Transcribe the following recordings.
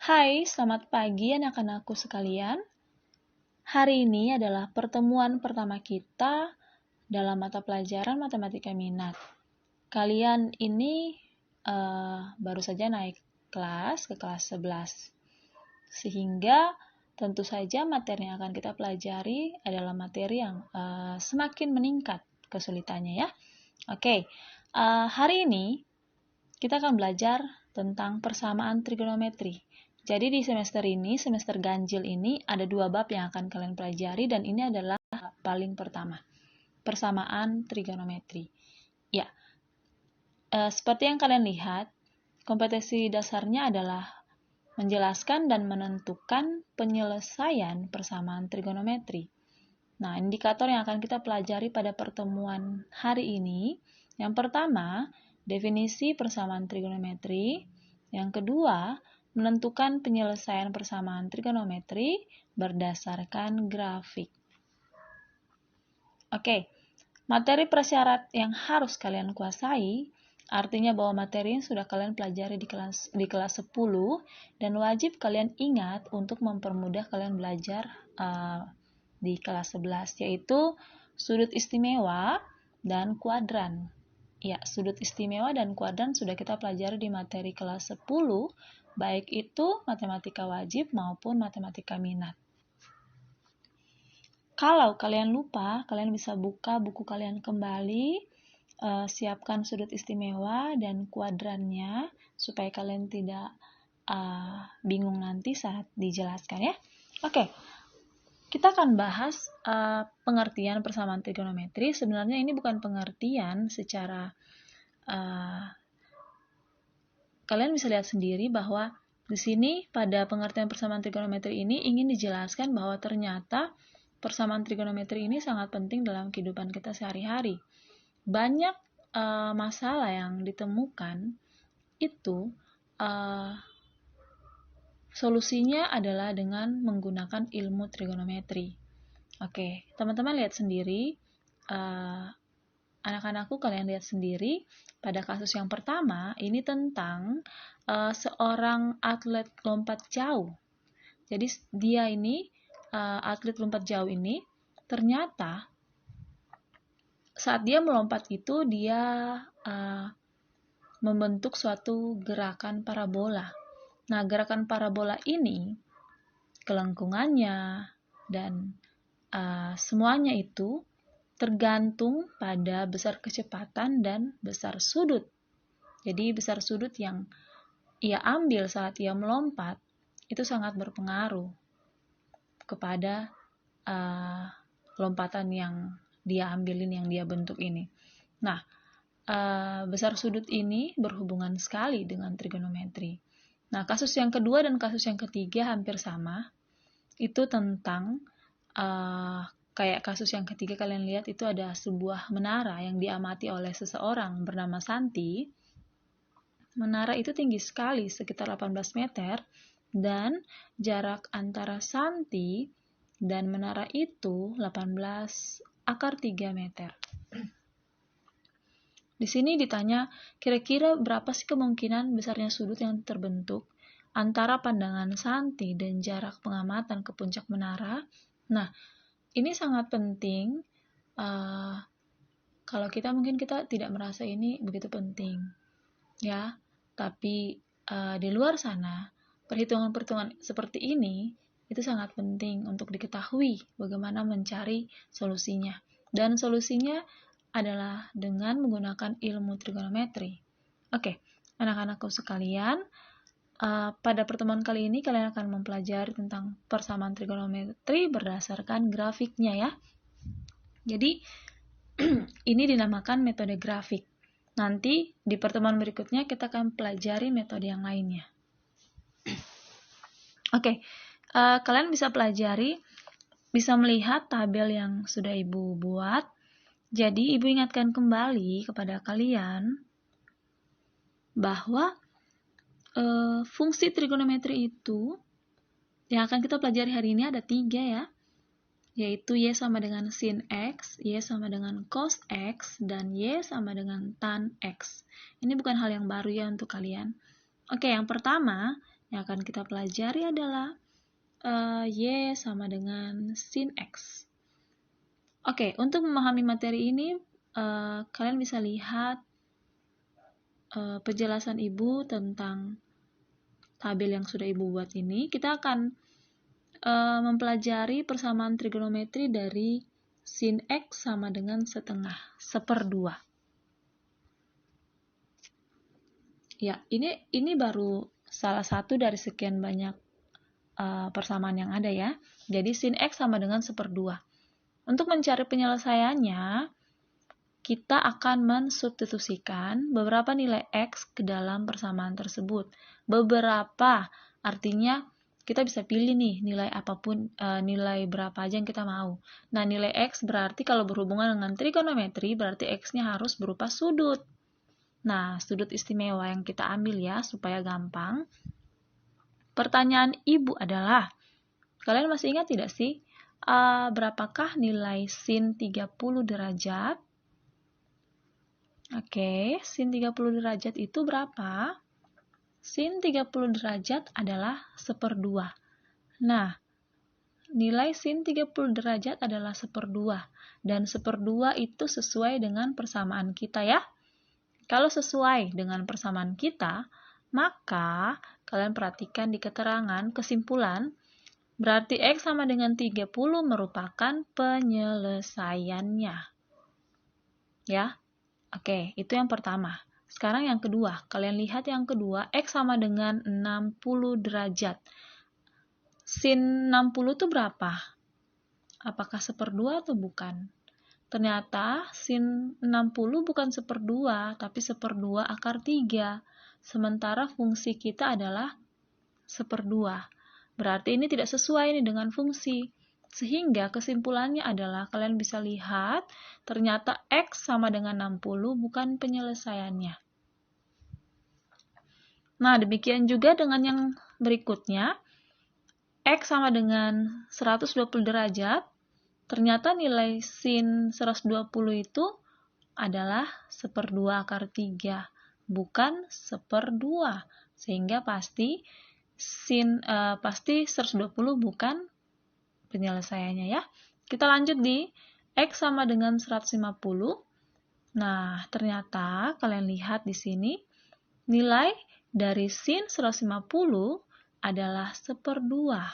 Hai, selamat pagi anak-anakku sekalian. Hari ini adalah pertemuan pertama kita dalam mata pelajaran matematika minat. Kalian ini baru saja naik kelas ke kelas 11. Sehingga tentu saja materi yang akan kita pelajari adalah materi yang semakin meningkat kesulitannya ya. Oke, hari ini kita akan belajar tentang persamaan trigonometri. Jadi di semester ini, semester ganjil ini, ada 2 bab yang akan kalian pelajari dan ini adalah paling pertama, persamaan trigonometri. Ya, seperti yang kalian lihat, kompetensi dasarnya adalah menjelaskan dan menentukan penyelesaian persamaan trigonometri. Nah, indikator yang akan kita pelajari pada pertemuan hari ini, yang pertama, definisi persamaan trigonometri. Yang kedua, menentukan penyelesaian persamaan trigonometri berdasarkan grafik. Oke, materi prasyarat yang harus kalian kuasai, artinya bahwa materi yang sudah kalian pelajari di kelas 10 dan wajib kalian ingat untuk mempermudah kalian belajar di kelas 11, yaitu sudut istimewa dan kuadran. Ya, sudut istimewa dan kuadran sudah kita pelajari di materi kelas 10, baik itu matematika wajib maupun matematika minat. Kalau kalian lupa, kalian bisa buka buku kalian kembali, siapkan sudut istimewa dan kuadrannya, supaya kalian tidak bingung nanti saat dijelaskan ya. Oke. Kita akan bahas pengertian persamaan trigonometri. Sebenarnya ini bukan pengertian secara kalian bisa lihat sendiri bahwa di sini pada pengertian persamaan trigonometri ini ingin dijelaskan bahwa ternyata persamaan trigonometri ini sangat penting dalam kehidupan kita sehari-hari. Banyak masalah yang ditemukan itu solusinya adalah dengan menggunakan ilmu trigonometri. Oke, teman-teman lihat sendiri, anak-anakku kalian lihat sendiri, pada kasus yang pertama, ini tentang seorang atlet lompat jauh. Jadi dia ini, atlet lompat jauh ini, ternyata saat dia melompat itu, dia membentuk suatu gerakan parabola. Nah, gerakan parabola ini, kelengkungannya, dan semuanya itu tergantung pada besar kecepatan dan besar sudut. Jadi besar sudut yang ia ambil saat ia melompat itu sangat berpengaruh kepada lompatan yang dia ambilin, yang dia bentuk ini. Nah, besar sudut ini berhubungan sekali dengan trigonometri. Nah, kasus yang kedua dan kasus yang ketiga hampir sama. Itu tentang kayak kasus yang ketiga kalian lihat itu ada sebuah menara yang diamati oleh seseorang bernama Santi. Menara itu tinggi sekali, sekitar 18 meter, dan jarak antara Santi dan menara itu 18/3 meter. Di sini ditanya, kira-kira berapa sih kemungkinan besarnya sudut yang terbentuk antara pandangan Santi dan jarak pengamatan ke puncak menara? Nah, ini sangat penting. Kalau mungkin kita tidak merasa ini begitu penting, ya. Tapi di luar sana, perhitungan-perhitungan seperti ini itu sangat penting untuk diketahui bagaimana mencari solusinya. Dan solusinya adalah dengan menggunakan ilmu trigonometri. Oke, anak-anakku sekalian, pada pertemuan kali ini kalian akan mempelajari tentang persamaan trigonometri berdasarkan grafiknya ya. Jadi, ini dinamakan metode grafik. Nanti di pertemuan berikutnya kita akan pelajari metode yang lainnya. Oke, kalian bisa pelajari, bisa melihat tabel yang sudah Ibu buat. Jadi, Ibu ingatkan kembali kepada kalian bahwa fungsi trigonometri itu yang akan kita pelajari hari ini ada 3 ya, yaitu Y sama dengan sin X, Y sama dengan cos X, dan Y sama dengan tan X. Ini bukan hal yang baru ya untuk kalian. Oke, yang pertama, Yang akan kita pelajari adalah Y sama dengan sin X. Oke, untuk memahami materi ini, kalian bisa lihat penjelasan Ibu tentang tabel yang sudah Ibu buat ini. Kita akan mempelajari persamaan trigonometri dari sin X sama dengan setengah, 1/2. Ya, ini baru salah satu dari sekian banyak persamaan yang ada ya. Jadi sin X sama dengan 1/2. Untuk mencari penyelesaiannya, kita akan mensubstitusikan beberapa nilai X ke dalam persamaan tersebut. Beberapa, artinya kita bisa pilih nih nilai apapun, nilai berapa aja yang kita mau. Nah, nilai X berarti kalau berhubungan dengan trigonometri, berarti X-nya harus berupa sudut. Nah, sudut istimewa yang kita ambil ya, supaya gampang. Pertanyaan Ibu adalah, kalian masih ingat tidak sih, berapakah nilai sin 30 derajat? Oke, sin 30 derajat itu berapa? Sin 30 derajat adalah 1/2. Nah, nilai sin 30 derajat adalah 1/2. Dan 1/2 itu sesuai dengan persamaan kita ya. Kalau sesuai dengan persamaan kita, maka kalian perhatikan di keterangan kesimpulan, berarti X sama dengan 30 merupakan penyelesaiannya. Ya. Oke, itu yang pertama. Sekarang yang kedua. Kalian lihat yang kedua, X sama dengan 60 derajat. Sin 60 itu berapa? Apakah 1/2 atau bukan? Ternyata sin 60 bukan 1/2, tapi 1/2 akar 3. Sementara fungsi kita adalah 1/2. Berarti ini tidak sesuai nih dengan fungsi. Sehingga kesimpulannya adalah kalian bisa lihat ternyata X sama dengan 60 bukan penyelesaiannya. Nah, demikian juga dengan yang berikutnya. X sama dengan 120 derajat. Ternyata nilai sin 120 itu adalah 1/2 akar 3, bukan 1/2. Sehingga pasti 120 bukan penyelesaiannya ya. Kita lanjut di X sama dengan 150. Nah, ternyata kalian lihat di sini nilai dari sin 150 adalah 1/2.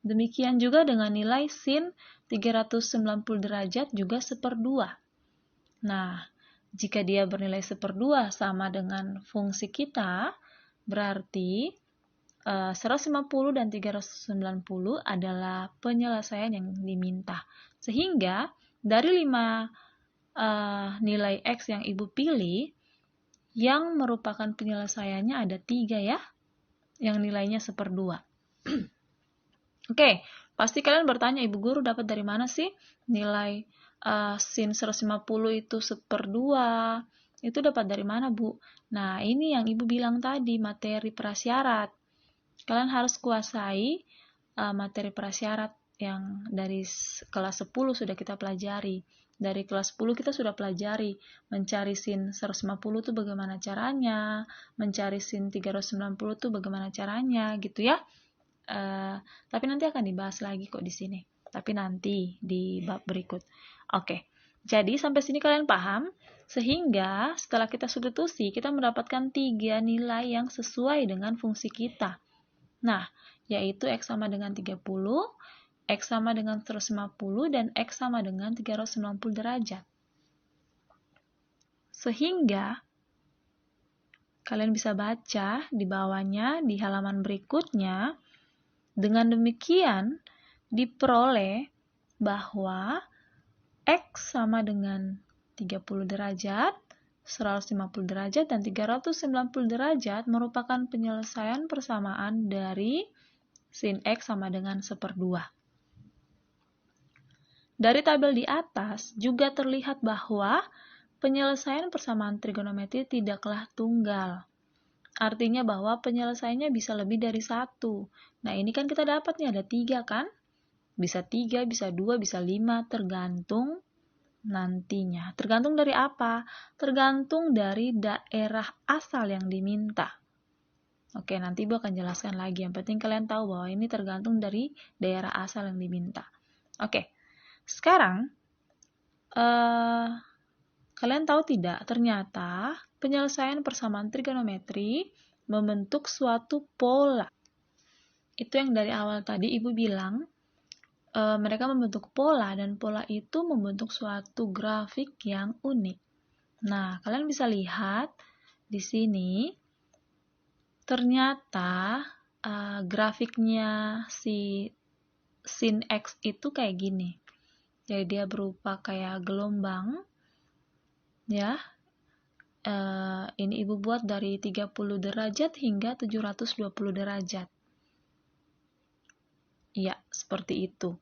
Demikian juga dengan nilai sin 390 derajat juga 1/2. Nah, jika dia bernilai 1/2 sama dengan fungsi kita, berarti 150 dan 390 adalah penyelesaian yang diminta. Sehingga dari 5 nilai X yang Ibu pilih, yang merupakan penyelesaiannya ada 3 ya, yang nilainya 1/2. Oke, pasti kalian bertanya, Ibu Guru dapat dari mana sih nilai sin 150 itu 1/2? Itu dapat dari mana, Bu? Nah, ini yang Ibu bilang tadi, materi prasyarat. Kalian harus kuasai materi prasyarat yang dari kelas 10 sudah kita pelajari. Dari kelas 10 kita sudah pelajari mencari sin 150 itu bagaimana caranya, mencari sin 390 itu bagaimana caranya, gitu ya. Tapi nanti akan dibahas lagi kok di sini. Tapi nanti di bab berikut. Oke, jadi sampai sini kalian paham? Sehingga setelah kita substitusi, kita mendapatkan 3 nilai yang sesuai dengan fungsi kita. Nah, yaitu X sama dengan 30, X sama dengan 150, dan X sama dengan 390 derajat. Sehingga, kalian bisa baca di bawahnya, di halaman berikutnya, dengan demikian diperoleh bahwa X sama dengan 30 derajat, 150 derajat, dan 390 derajat merupakan penyelesaian persamaan dari sin X sama dengan 1/2. Dari tabel di atas juga terlihat bahwa penyelesaian persamaan trigonometri tidaklah tunggal. Artinya bahwa penyelesaiannya bisa lebih dari 1. Nah, ini kan kita dapat nih ada 3 kan? Bisa 3, bisa 2, bisa 5, tergantung nantinya. Tergantung dari apa? Tergantung dari daerah asal yang diminta. Oke, nanti Ibu akan jelaskan lagi. Yang penting kalian tahu bahwa ini tergantung dari daerah asal yang diminta. Oke, sekarang kalian tahu tidak, ternyata penyelesaian persamaan trigonometri membentuk suatu pola. Itu yang dari awal tadi Ibu bilang, mereka membentuk pola, dan pola itu membentuk suatu grafik yang unik. Nah, kalian bisa lihat di sini, ternyata grafiknya si sin X itu kayak gini. Jadi dia berupa kayak gelombang, ya. Ini Ibu buat dari 30 derajat hingga 720 derajat. Ya, seperti itu.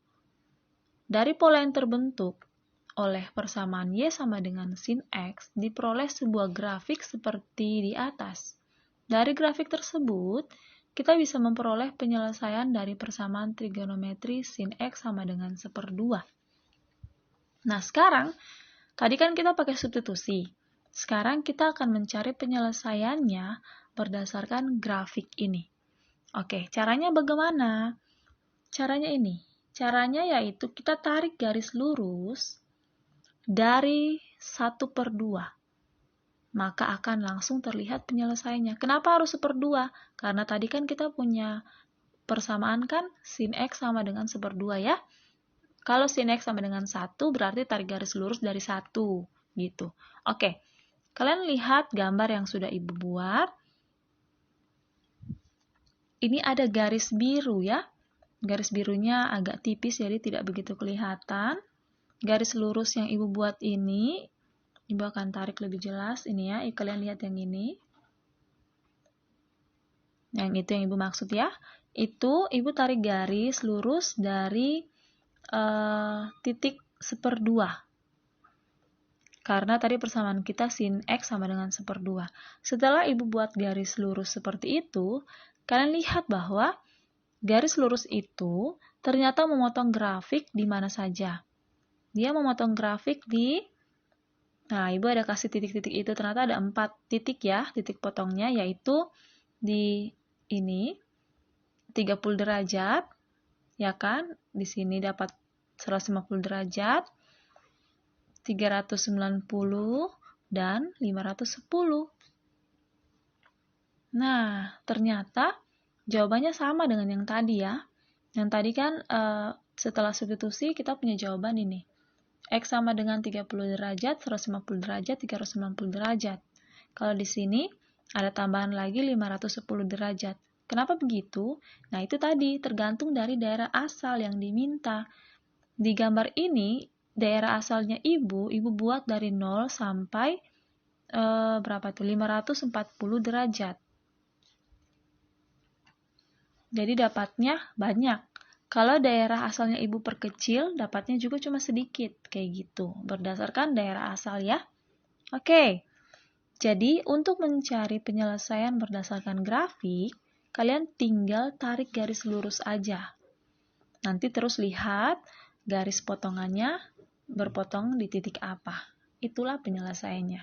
Dari pola yang terbentuk oleh persamaan Y sama dengan sin X, diperoleh sebuah grafik seperti di atas. Dari grafik tersebut, kita bisa memperoleh penyelesaian dari persamaan trigonometri sin X sama dengan 1/2. Nah, sekarang, tadi kan kita pakai substitusi. Sekarang kita akan mencari penyelesaiannya berdasarkan grafik ini. Oke, caranya bagaimana? Caranya ini. Caranya yaitu kita tarik garis lurus dari 1/2. Maka akan langsung terlihat penyelesaiannya. Kenapa harus 1/2? Karena tadi kan kita punya persamaan kan sin X sama dengan 1/2 ya. Kalau sin X sama dengan 1 berarti tarik garis lurus dari 1 gitu. Oke, kalian lihat gambar yang sudah Ibu buat. Ini ada garis biru ya. Garis birunya agak tipis jadi tidak begitu kelihatan. Garis lurus yang Ibu buat ini, Ibu akan tarik lebih jelas ini ya. Kalian lihat yang ini. Yang itu yang Ibu maksud ya. Itu Ibu tarik garis lurus dari titik 1/2. Karena tadi persamaan kita sin X sama dengan 1/2. Setelah Ibu buat garis lurus seperti itu, kalian lihat bahwa garis lurus itu ternyata memotong grafik di mana saja. Dia memotong grafik di, nah Ibu ada kasih titik-titik itu, ternyata ada 4 titik ya, titik potongnya, yaitu di ini 30 derajat, ya kan? Di sini dapat 150 derajat, 390, dan 510. Nah, ternyata jawabannya sama dengan yang tadi ya. Yang tadi kan setelah substitusi kita punya jawaban ini. X sama dengan 30 derajat, 150 derajat, 390 derajat. Kalau di sini ada tambahan lagi 510 derajat. Kenapa begitu? Nah, itu tadi tergantung dari daerah asal yang diminta. Di gambar ini, daerah asalnya Ibu buat dari 0 sampai berapa tuh? 540 derajat. Jadi dapatnya banyak. Kalau daerah asalnya Ibu perkecil, dapatnya juga cuma sedikit. Kayak gitu, berdasarkan daerah asal ya. Oke, jadi untuk mencari penyelesaian berdasarkan grafik, kalian tinggal tarik garis lurus aja. Nanti terus lihat garis potongannya berpotong di titik apa. Itulah penyelesaiannya.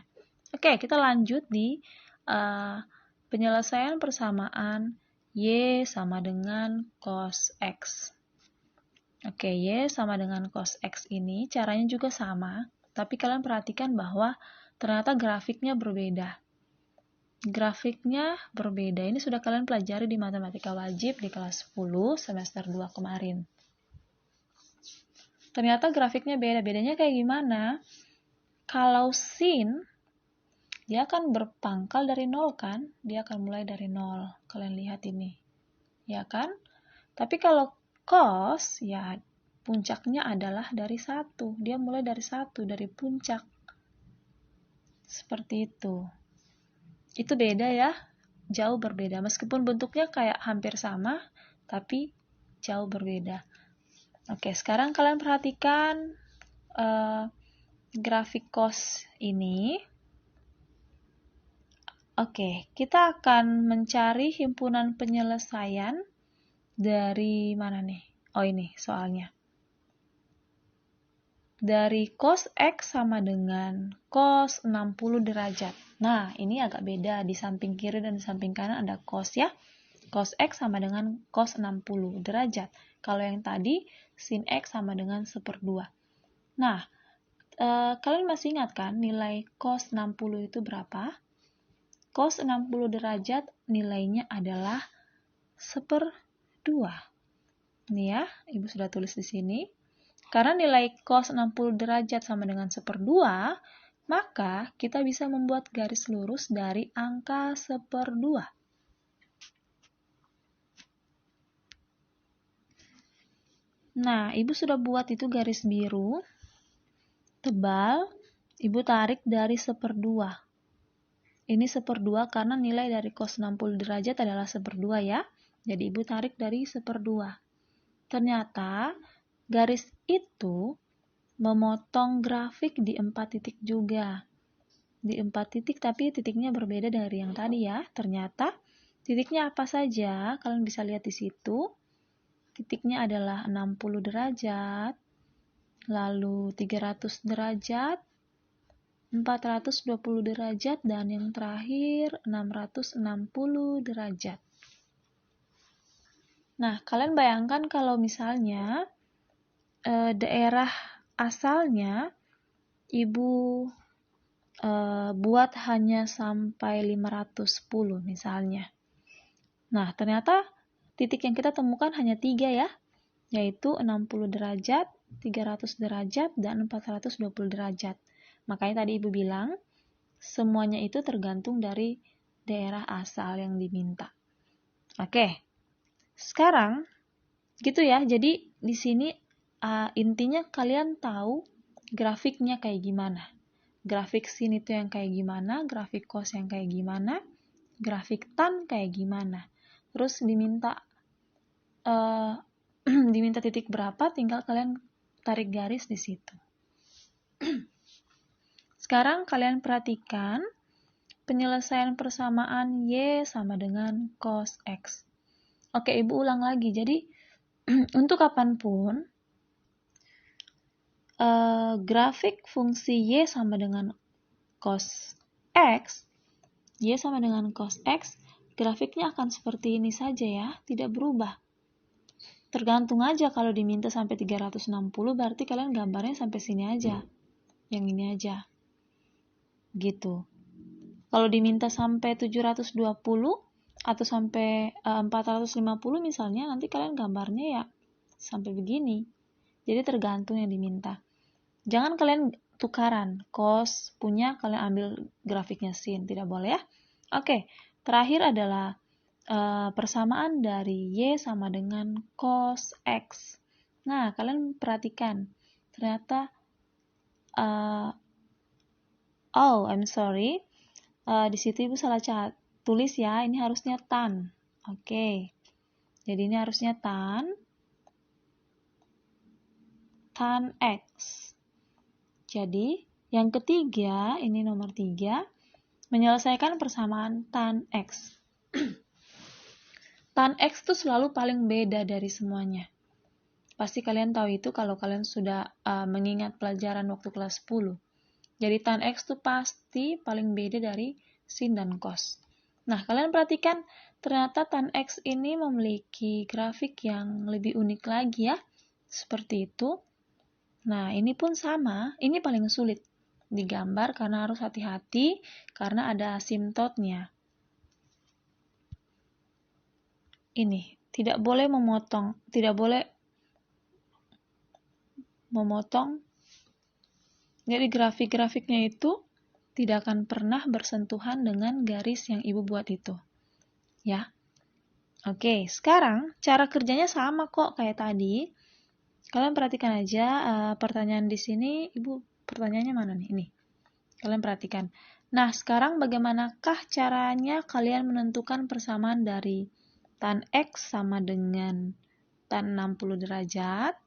Oke, kita lanjut di penyelesaian persamaan Y sama dengan cos X. Oke, Y sama dengan cos X ini caranya juga sama, tapi kalian perhatikan bahwa ternyata grafiknya berbeda. Grafiknya berbeda. Ini sudah kalian pelajari di matematika wajib di kelas 10 semester 2 kemarin. Ternyata grafiknya beda. Bedanya kayak gimana? Kalau sin, dia akan berpangkal dari 0 kan? Dia akan mulai dari 0. Kalian lihat ini. Ya kan? Tapi kalau cos, ya puncaknya adalah dari 1. Dia mulai dari 1, dari puncak. Seperti itu. Itu beda ya. Jauh berbeda. Meskipun bentuknya kayak hampir sama, tapi jauh berbeda. Oke, sekarang kalian perhatikan grafik cos ini. Oke, kita akan mencari himpunan penyelesaian dari mana nih? Oh ini soalnya. Dari cos X sama dengan cos 60 derajat. Nah, ini agak beda. Di samping kiri dan di samping kanan ada cos ya. Cos X sama dengan cos 60 derajat. Kalau yang tadi, sin X sama dengan 1/2. Nah, kalian masih ingat kan nilai cos 60 itu berapa? Cos 60 derajat nilainya adalah 1/2. Ini ya, Ibu sudah tulis di sini. Karena nilai cos 60 derajat sama dengan 1/2, maka kita bisa membuat garis lurus dari angka 1/2. Nah, Ibu sudah buat itu garis biru, tebal, Ibu tarik dari 1/2. Ini 1/2 karena nilai dari cos 60 derajat adalah 1/2 ya. Jadi Ibu tarik dari 1/2. Ternyata garis itu memotong grafik di 4 titik juga. Di 4 titik tapi titiknya berbeda dari yang tadi ya. Ternyata titiknya apa saja? Kalian bisa lihat di situ. Titiknya adalah 60 derajat, lalu 300 derajat, 420 derajat, dan yang terakhir 660 derajat. Nah, kalian bayangkan kalau misalnya daerah asalnya Ibu buat hanya sampai 510 misalnya. Nah, ternyata titik yang kita temukan hanya 3 ya, yaitu 60 derajat, 300 derajat, dan 420 derajat. Makanya tadi Ibu bilang, semuanya itu tergantung dari daerah asal yang diminta. Oke, sekarang gitu ya, jadi di sini intinya kalian tahu grafiknya kayak gimana. Grafik sin itu yang kayak gimana, grafik cos yang kayak gimana, grafik tan kayak gimana. Terus diminta diminta titik berapa, tinggal kalian tarik garis di situ. Sekarang kalian perhatikan penyelesaian persamaan Y sama dengan cos X. Oke, Ibu ulang lagi. Jadi, untuk kapanpun, grafik fungsi Y sama dengan cos X, Y sama dengan cos X, grafiknya akan seperti ini saja ya, tidak berubah. Tergantung aja kalau diminta sampai 360, berarti kalian gambarnya sampai sini aja. Yang ini aja. Gitu. Kalau diminta sampai 720 atau sampai 450 misalnya, nanti kalian gambarnya ya sampai begini. Jadi tergantung yang diminta. Jangan kalian tukaran. Cos punya kalian ambil grafiknya sin, tidak boleh ya. Oke, terakhir adalah persamaan dari Y sama dengan cos X. Nah, kalian perhatikan. Ternyata I'm sorry. Di situ Ibu salah tulis ya. Ini harusnya tan. Oke. Jadi ini harusnya tan X. Jadi, yang ketiga, ini nomor 3, menyelesaikan persamaan tan X. Tan X itu selalu paling beda dari semuanya. Pasti kalian tahu itu kalau kalian sudah mengingat pelajaran waktu kelas 10. Jadi tan X itu pasti paling beda dari sin dan cos. Nah, kalian perhatikan ternyata tan X ini memiliki grafik yang lebih unik lagi ya. Seperti itu. Nah, ini pun sama, ini paling sulit digambar karena harus hati-hati karena ada asimtotnya. Ini, tidak boleh memotong. Jadi grafik-grafiknya itu tidak akan pernah bersentuhan dengan garis yang Ibu buat itu. Ya. Oke, sekarang cara kerjanya sama kok kayak tadi. Kalian perhatikan aja pertanyaan di sini, Ibu pertanyaannya mana nih? Ini. Kalian perhatikan. Nah, sekarang bagaimanakah caranya kalian menentukan persamaan dari tan X sama dengan tan 60 derajat?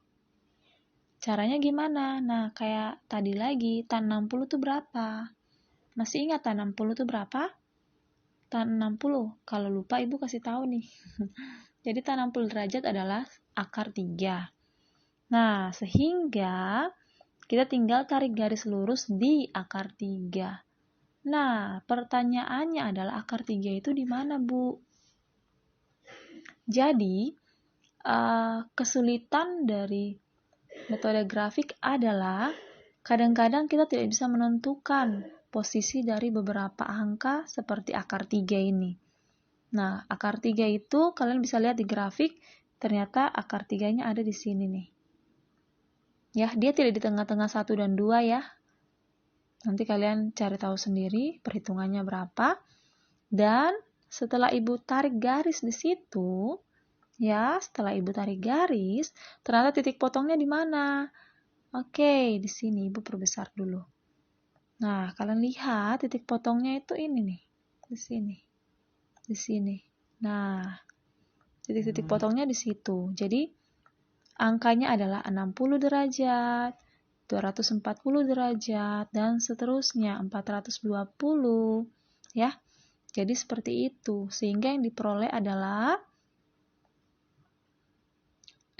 Caranya gimana? Nah, kayak tadi lagi, tan 60 itu berapa? Masih ingat tan 60 itu berapa? Tan 60. Kalau lupa, Ibu kasih tahu nih. Jadi, tan 60 derajat adalah akar 3. Nah, sehingga kita tinggal tarik garis lurus di akar 3. Nah, pertanyaannya adalah akar 3 itu di mana, Bu? Jadi, kesulitan dari metode grafik adalah kadang-kadang kita tidak bisa menentukan posisi dari beberapa angka seperti akar 3 ini. Nah, akar 3 itu kalian bisa lihat di grafik, ternyata akar 3-nya ada di sini nih. Ya, dia tidak di tengah-tengah 1 dan 2 ya. Nanti kalian cari tahu sendiri perhitungannya berapa. Dan setelah Ibu tarik garis di situ, ya, setelah Ibu tarik garis, ternyata titik potongnya di mana? Oke, di sini Ibu perbesar dulu. Nah, kalian lihat titik potongnya itu ini nih, di sini. Di sini. Nah, titik-titik potongnya di situ. Jadi, angkanya adalah 60 derajat, 240 derajat, dan seterusnya 420. Ya, jadi seperti itu. Sehingga yang diperoleh adalah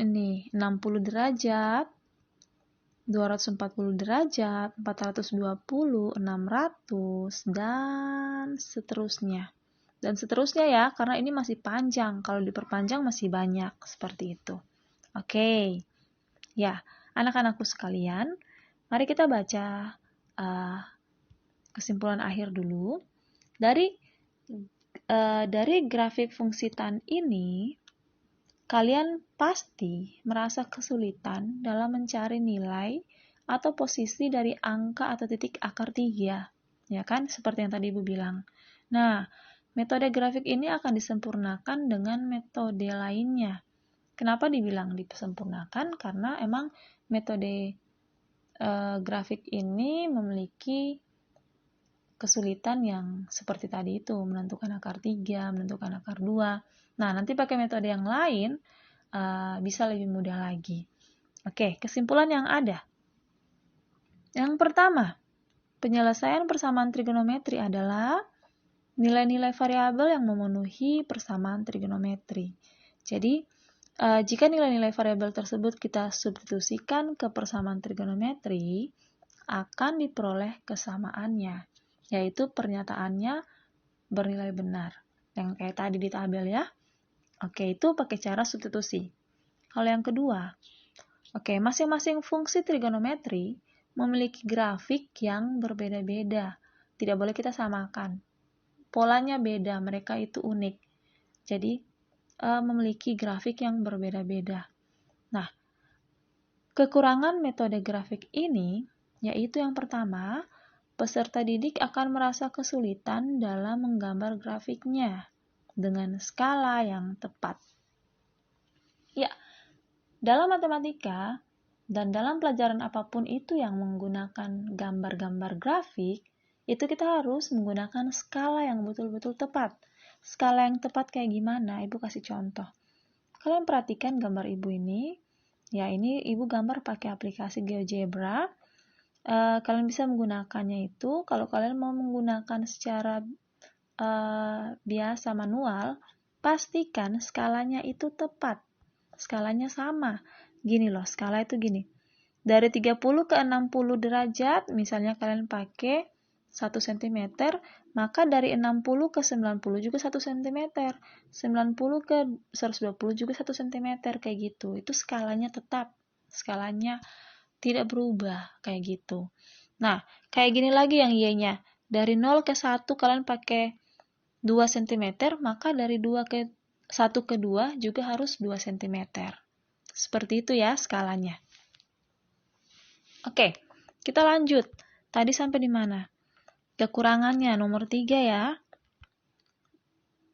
ini 60 derajat, 240 derajat, 420, 600, dan seterusnya. Dan seterusnya ya, karena ini masih panjang. Kalau diperpanjang masih banyak, seperti itu. Oke. Ya, anak-anakku sekalian, mari kita baca kesimpulan akhir dulu. Dari grafik fungsi tan ini, kalian pasti merasa kesulitan dalam mencari nilai atau posisi dari angka atau titik akar 3. Ya kan? Seperti yang tadi Ibu bilang. Nah, metode grafik ini akan disempurnakan dengan metode lainnya. Kenapa dibilang disempurnakan? Karena emang metode grafik ini memiliki kesulitan yang seperti tadi itu, menentukan akar 3, menentukan akar 2. Nah, nanti pakai metode yang lain bisa lebih mudah lagi. Oke, kesimpulan yang ada. Yang pertama, penyelesaian persamaan trigonometri adalah nilai-nilai variabel yang memenuhi persamaan trigonometri. Jadi, jika nilai-nilai variabel tersebut kita substitusikan ke persamaan trigonometri, akan diperoleh kesamaannya, yaitu pernyataannya bernilai benar. Yang kayak tadi di tabel ya. Oke, itu pakai cara substitusi. Kalau yang kedua, masing-masing fungsi trigonometri memiliki grafik yang berbeda-beda. Tidak boleh kita samakan. Polanya beda, mereka itu unik. Jadi, memiliki grafik yang berbeda-beda. Nah, kekurangan metode grafik ini yaitu yang pertama, peserta didik akan merasa kesulitan dalam menggambar grafiknya dengan skala yang tepat. Ya, dalam matematika dan dalam pelajaran apapun itu yang menggunakan gambar-gambar grafik, itu kita harus menggunakan skala yang betul-betul tepat. Skala yang tepat kayak gimana? Ibu kasih contoh. Kalian perhatikan gambar Ibu ini. Ya, ini Ibu gambar pakai aplikasi GeoGebra. Kalian bisa menggunakannya itu kalau kalian mau menggunakan secara biasa manual, pastikan skalanya itu tepat, skalanya sama. Gini loh, skala itu gini, dari 30 ke 60 derajat misalnya kalian pakai 1 cm, maka dari 60 ke 90 juga 1 cm, 90 ke 120 juga 1 cm, kayak gitu. Itu skalanya tetap, skalanya tidak berubah kayak gitu. Nah, kayak gini lagi yang Y-nya. Dari 0 ke 1 kalian pakai 2 cm, maka dari 2 ke 1 ke 2 juga harus 2 cm. Seperti itu ya skalanya. Oke, kita lanjut. Tadi sampai di mana? Kekurangannya nomor 3 ya.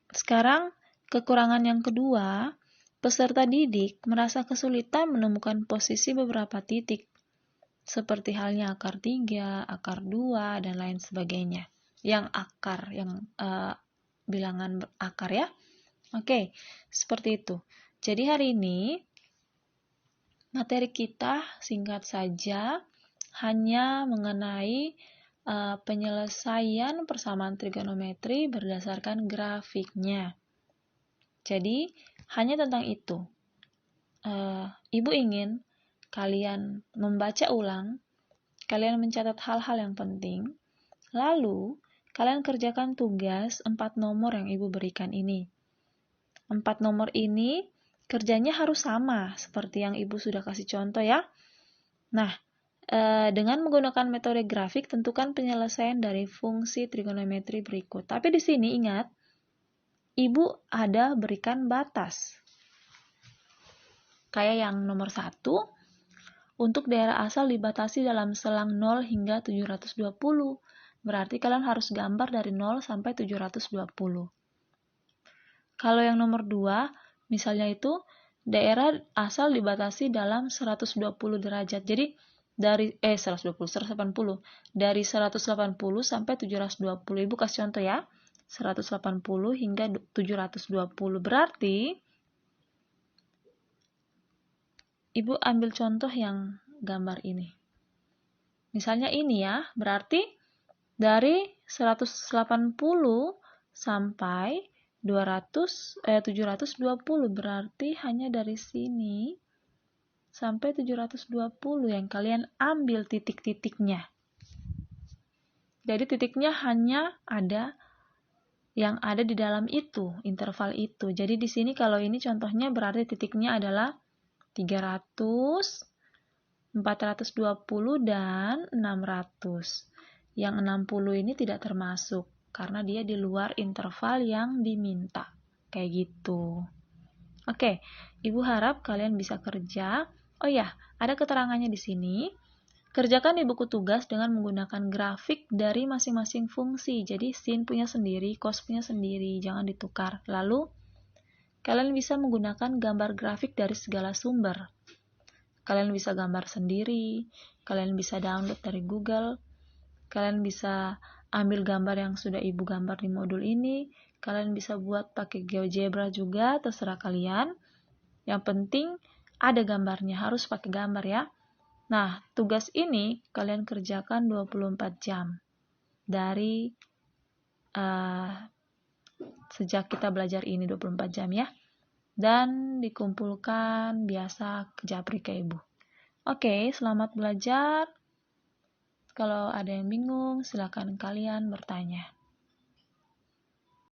Sekarang, kekurangan yang kedua, peserta didik merasa kesulitan menemukan posisi beberapa titik seperti halnya akar 3, akar 2, dan lain sebagainya. Yang akar, yang bilangan akar ya. Oke, seperti itu. Jadi hari ini, materi kita singkat saja hanya mengenai penyelesaian persamaan trigonometri berdasarkan grafiknya. Jadi, hanya tentang itu. Ibu ingin kalian membaca ulang, kalian mencatat hal-hal yang penting, lalu kalian kerjakan tugas 4 nomor yang Ibu berikan ini. 4 nomor ini kerjanya harus sama, seperti yang Ibu sudah kasih contoh ya. Nah, dengan menggunakan metode grafik, tentukan penyelesaian dari fungsi trigonometri berikut. Tapi di sini ingat, Ibu ada berikan batas. Kayak yang nomor 1, untuk daerah asal dibatasi dalam selang 0 hingga 720. Berarti kalian harus gambar dari 0 sampai 720. Kalau yang nomor 2, misalnya itu daerah asal dibatasi dalam 120 derajat. Jadi dari 180. Dari 180 sampai 720. Ibu kasih contoh ya. 180 hingga 720. Berarti Ibu ambil contoh yang gambar ini. Misalnya ini ya, berarti dari 180 sampai 720, berarti hanya dari sini sampai 720 yang kalian ambil titik-titiknya. Jadi titiknya hanya ada yang ada di dalam itu, interval itu. Jadi di sini kalau ini contohnya berarti titiknya adalah 300, 420 dan 600. Yang 60 ini tidak termasuk karena dia di luar interval yang diminta. Kayak gitu. Oke, Ibu harap kalian bisa kerja. Oh ya, ada keterangannya di sini. Kerjakan di buku tugas dengan menggunakan grafik dari masing-masing fungsi. Jadi sin punya sendiri, cos punya sendiri, jangan ditukar. Lalu, kalian bisa menggunakan gambar grafik dari segala sumber. Kalian bisa gambar sendiri, kalian bisa download dari Google, kalian bisa ambil gambar yang sudah Ibu gambar di modul ini, kalian bisa buat pakai GeoGebra juga, terserah kalian. Yang penting ada gambarnya, harus pakai gambar ya. Nah, tugas ini kalian kerjakan 24 jam dari sejak kita belajar ini 24 jam ya. Dan dikumpulkan biasa ke Japri ke Ibu. Oke, selamat belajar. Kalau ada yang bingung, silakan kalian bertanya.